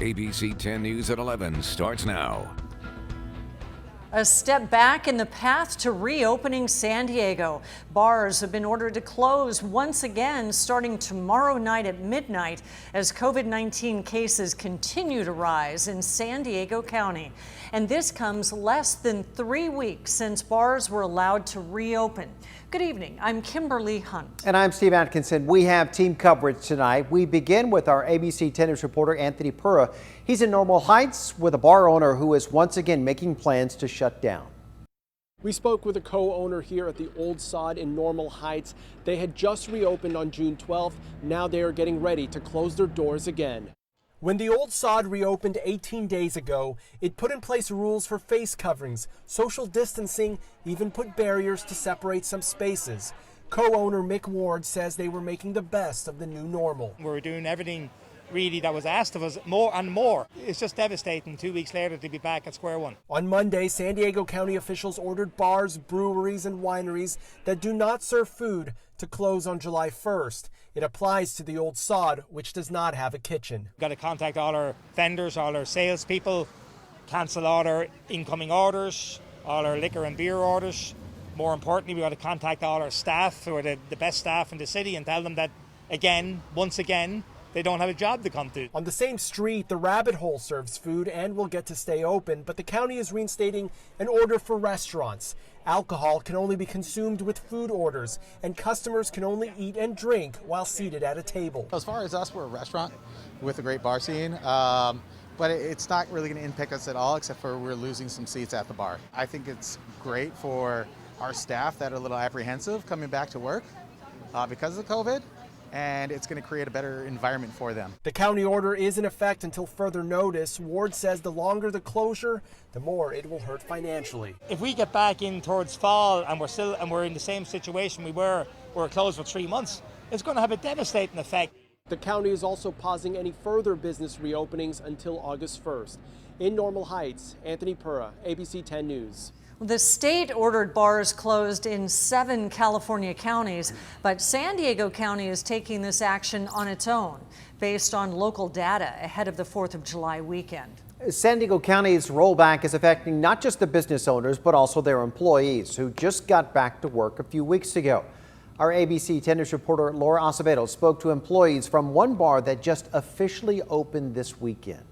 ABC 10 News at 11 starts now. A step back in the path to reopening San Diego. Bars have been ordered to close once again starting tomorrow night at midnight as COVID-19 cases continue to rise in San Diego County. And this comes less than 3 weeks since bars were allowed to reopen. Good evening, I'm Kimberly Hunt. And I'm Steve Atkinson. We have team coverage tonight. We begin with our ABC 10 News reporter, Anthony Pura. He's in Normal Heights with a bar owner who is once again making plans to shut down. We spoke with a co-owner here at the Old Sod in Normal Heights. They had just reopened on June 12th. Now they are getting ready to close their doors again. When the Old Sod reopened 18 days ago, it put in place rules for face coverings, social distancing, even put barriers to separate some spaces. Co-owner Mick Ward says they were making the best of the new normal. We're doing everything really that was asked of us, more and more. It's just devastating 2 weeks later to be back at square one. On Monday, San Diego County officials ordered bars, breweries, and wineries that do not serve food to close on July 1st. It applies to the Old Sod, which does not have a kitchen. We've got to contact all our vendors, all our salespeople, cancel all our incoming orders, all our liquor and beer orders. More importantly, we've got to contact all our staff, who are the best staff in the city, and tell them that, once again, they don't have a job to come to. On the same street, the Rabbit Hole serves food and will get to stay open, but the county is reinstating an order for restaurants. Alcohol can only be consumed with food orders, and customers can only eat and drink while seated at a table. As far as us, we're a restaurant with a great bar scene, but it's not really going to impact us at all, except for we're losing some seats at the bar. I think it's great for our staff that are a little apprehensive coming back to work because of COVID. And it's going to create a better environment for them. The county order is in effect until further notice. Ward says the longer the closure, the more it will hurt financially. If we get back in towards fall and we're in the same situation we're closed for 3 months, it's going to have a devastating effect. The county is also pausing any further business reopenings until August 1st. In Normal Heights, Anthony Pura, ABC 10 News. The state ordered bars closed in 7 California counties, but San Diego County is taking this action on its own, based on local data ahead of the 4th of July weekend. San Diego County's rollback is affecting not just the business owners, but also their employees who just got back to work a few weeks ago. Our ABC 10 News reporter Laura Acevedo spoke to employees from one bar that just officially opened this weekend.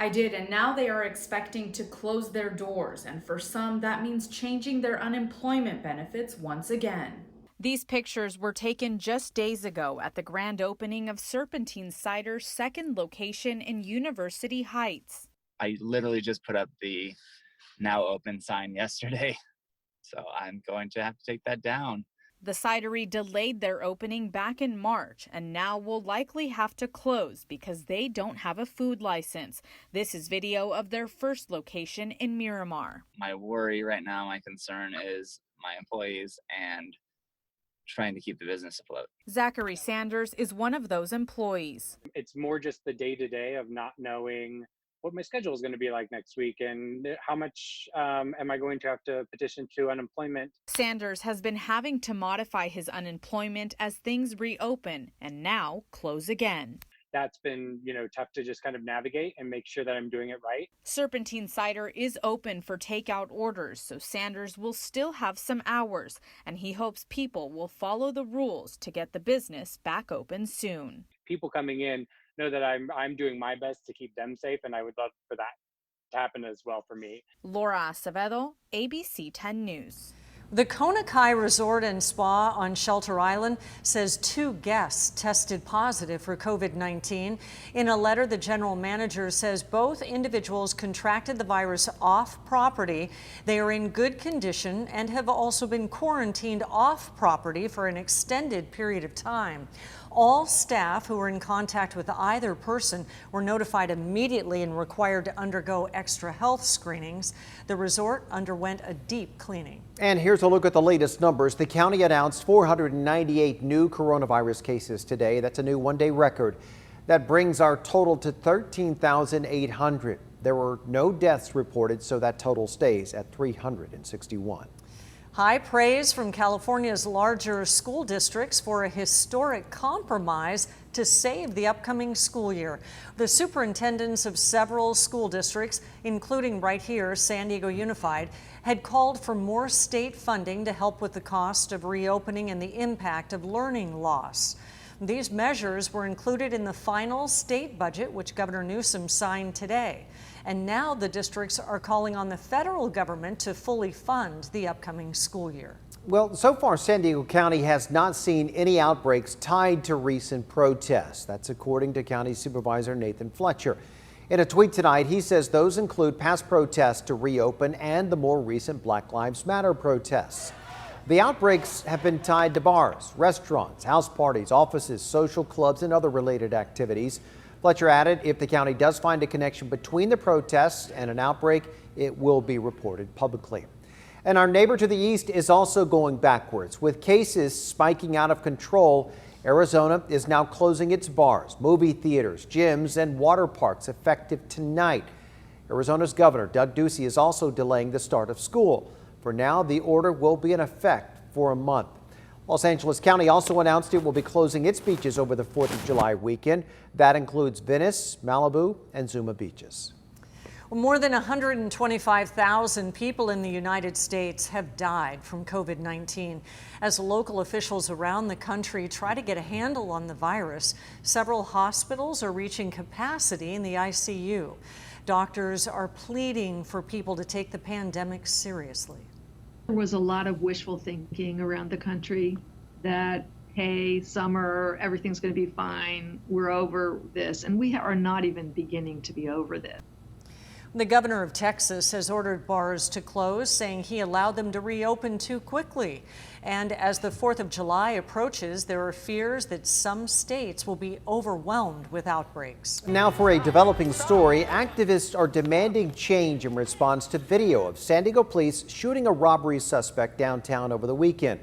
I did, and now they are expecting to close their doors, and for some that means changing their unemployment benefits once again. These pictures were taken just days ago at the grand opening of Serpentine Cider's second location in University Heights. I literally just put up the now open sign yesterday, so I'm going to have to take that down. The cidery delayed their opening back in March and now will likely have to close because they don't have a food license. This is video of their first location in Miramar. My worry right now, my concern is my employees and trying to keep the business afloat. Zachary Sanders is one of those employees. It's more just the day-to-day of not knowing what my schedule is going to be like next week and how much am I going to have to petition to unemployment. Sanders has been having to modify his unemployment as things reopen and now close again. That's been, tough to just kind of navigate and make sure that I'm doing it right. Serpentine Cider is open for takeout orders, so Sanders will still have some hours, and he hopes people will follow the rules to get the business back open soon. People coming in know that I'm doing my best to keep them safe, and I would love for that to happen as well for me. Laura Acevedo, ABC 10 News. The Kona Kai Resort and Spa on Shelter Island says 2 guests tested positive for COVID-19. In a letter, the general manager says both individuals contracted the virus off property. They are in good condition and have also been quarantined off property for an extended period of time. All staff who were in contact with either person were notified immediately and required to undergo extra health screenings. The resort underwent a deep cleaning. And here's a look at the latest numbers. The county announced 498 new coronavirus cases today. That's a new one-day record. That brings our total to 13,800. There were no deaths reported, so that total stays at 361. High praise from California's larger school districts for a historic compromise to save the upcoming school year. The superintendents of several school districts, including right here, San Diego Unified, had called for more state funding to help with the cost of reopening and the impact of learning loss. These measures were included in the final state budget, which Governor Newsom signed today. And now the districts are calling on the federal government to fully fund the upcoming school year. Well, so far, San Diego County has not seen any outbreaks tied to recent protests. That's according to County Supervisor Nathan Fletcher. In a tweet tonight, he says those include past protests to reopen and the more recent Black Lives Matter protests. The outbreaks have been tied to bars, restaurants, house parties, offices, social clubs, and other related activities. Fletcher added, if the county does find a connection between the protests and an outbreak, it will be reported publicly. And our neighbor to the east is also going backwards. With cases spiking out of control, Arizona is now closing its bars, movie theaters, gyms, and water parks effective tonight. Arizona's Governor Doug Ducey is also delaying the start of school. For now, the order will be in effect for a month. Los Angeles County also announced it will be closing its beaches over the 4th of July weekend. That includes Venice, Malibu, and Zuma beaches. More than 125,000 people in the United States have died from COVID-19. As local officials around the country try to get a handle on the virus, several hospitals are reaching capacity in the ICU. Doctors are pleading for people to take the pandemic seriously. There was a lot of wishful thinking around the country that, hey, summer, everything's going to be fine, we're over this, and we are not even beginning to be over this. The governor of Texas has ordered bars to close, saying he allowed them to reopen too quickly. And as the 4th of July approaches, there are fears that some states will be overwhelmed with outbreaks. Now for a developing story, activists are demanding change in response to video of San Diego police shooting a robbery suspect downtown over the weekend.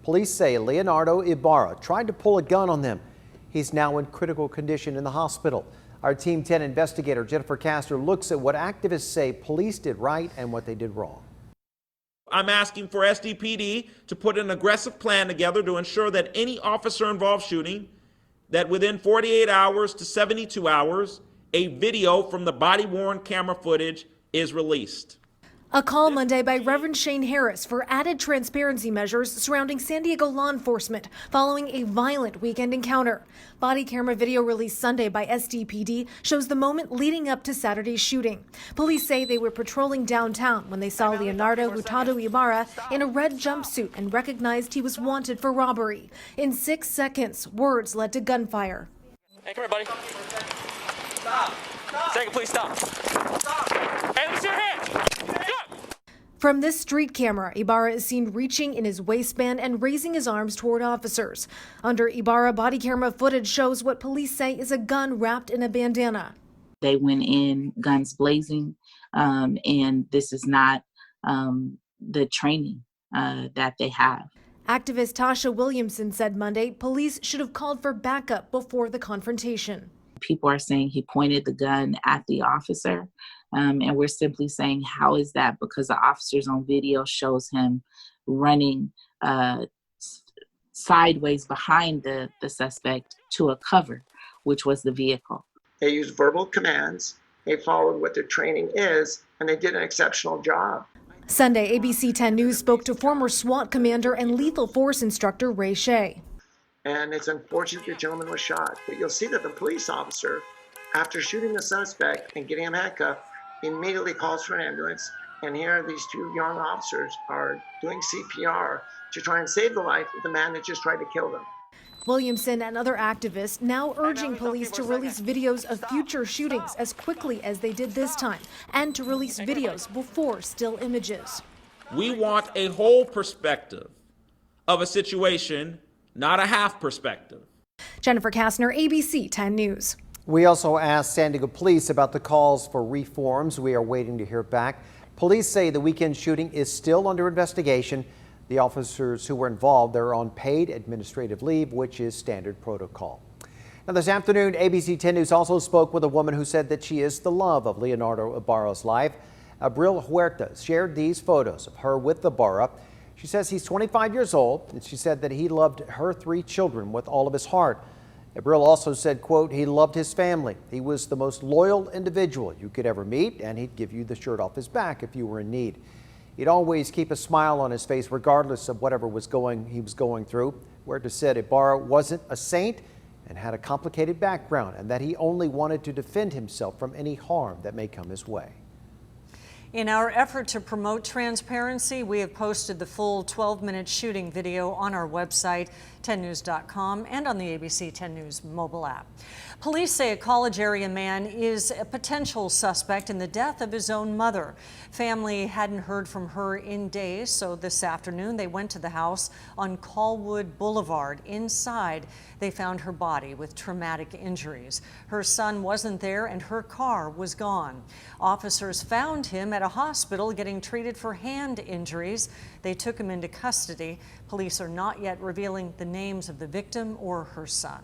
Police say Leonardo Ibarra tried to pull a gun on them. He's now in critical condition in the hospital. Our Team 10 investigator Jennifer Castor looks at what activists say police did right and what they did wrong. I'm asking for SDPD to put an aggressive plan together to ensure that any officer involved shooting, that within 48 hours to 72 hours, a video from the body-worn camera footage is released. A call Monday by Reverend Shane Harris for added transparency measures surrounding San Diego law enforcement following a violent weekend encounter. Body camera video released Sunday by SDPD shows the moment leading up to Saturday's shooting. Police say they were patrolling downtown when they saw Leonardo Hurtado Ibarra in a red jumpsuit and recognized he was wanted for robbery. In 6 seconds, words led to gunfire. Hey, come here, buddy. Stop. Second, please stop. Stop. Hey, let me see your hands. From this street camera, Ibarra is seen reaching in his waistband and raising his arms toward officers. Under Ibarra, body camera footage shows what police say is a gun wrapped in a bandana. They went in guns blazing, and this is not the training that they have. Activist Tasha Williamson said Monday police should have called for backup before the confrontation. People are saying he pointed the gun at the officer. And we're simply saying, how is that? Because the officers on video shows him running sideways behind the suspect to a cover, which was the vehicle. They used verbal commands, they followed what their training is, and they did an exceptional job. Sunday, ABC 10 News spoke to former SWAT commander and lethal force instructor Ray Shea. And it's unfortunate the gentleman was shot, but you'll see that the police officer, after shooting the suspect and getting him handcuffed, immediately calls for an ambulance, and here these two young officers are doing CPR to try and save the life of the man that just tried to kill them. Williamson and other activists now urging police to release videos of future shootings as quickly as they did this time, and to release videos before still images. We want a whole perspective of a situation, not a half perspective. Jennifer Kastner, ABC 10 News. We also asked San Diego police about the calls for reforms. We are waiting to hear back. Police say the weekend shooting is still under investigation. The officers who were involved are on paid administrative leave, which is standard protocol. Now this afternoon, ABC 10 News also spoke with a woman who said that she is the love of Leonardo Ibarra's life. Abril Huerta shared these photos of her with Ibarra. She says he's 25 years old, and she said that he loved her 3 children with all of his heart. Abril also said, quote, he loved his family. He was the most loyal individual you could ever meet, and he'd give you the shirt off his back if you were in need. He'd always keep a smile on his face regardless of whatever he was going through. Huerta said Ibarra wasn't a saint and had a complicated background, and that he only wanted to defend himself from any harm that may come his way. In our effort to promote transparency, we have posted the full 12-minute shooting video on our website, 10news.com, and on the ABC 10 News mobile app. Police say a college area man is a potential suspect in the death of his own mother. Family hadn't heard from her in days, so this afternoon they went to the house on Colwood Boulevard. Inside, they found her body with traumatic injuries. Her son wasn't there and her car was gone. Officers found him at a hospital getting treated for hand injuries. They took him into custody. Police are not yet revealing the names of the victim or her son.